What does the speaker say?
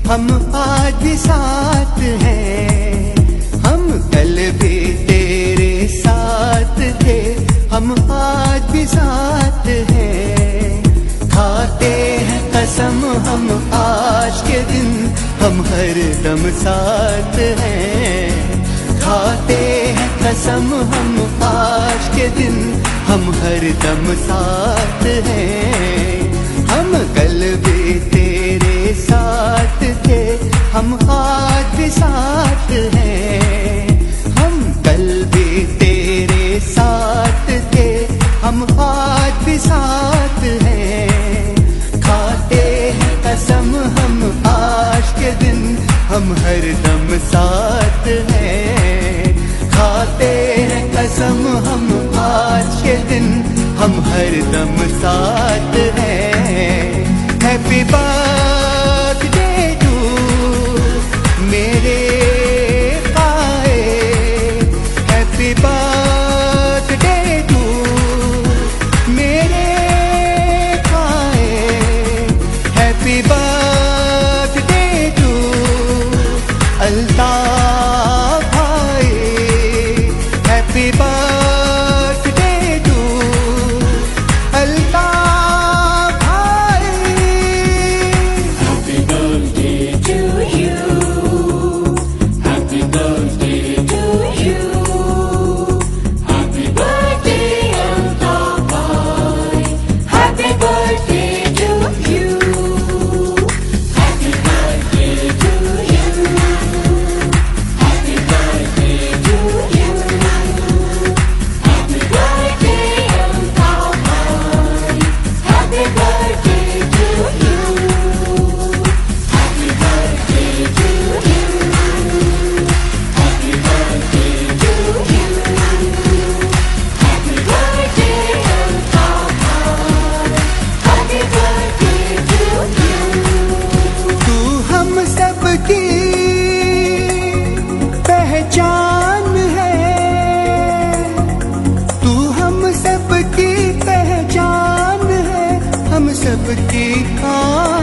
हम आज भी साथ हैं, हम कल भी तेरे साथ थे, हम आज भी साथ हैं। खाते हैं कसम हम आज के दिन, हम हर दम साथ हैं। खाते हैं कसम हम आज के दिन, हम हर दम साथ हैं। हम कल भी तेरे साथ थे, हम आज भी साथ हैं। हम कल भी तेरे साथ थे, हम आज भी साथ हैं। खाते हैं कसम हम आज के दिन, हम हर दम साथ हैं। खाते हैं कसम हम आज के दिन, हम हर दम साथ हैं। हैप्पी बर्थडे टू मेरे पाए, हैप्पी बर्थडे टू मेरे पाए, हैप्पी बर्थडे टू अल्ताफ भाई, हैप्पी बर्थडे टू अल्ताफ। पहचान है तू, हम सबकी पहचान है, हम सबकी खान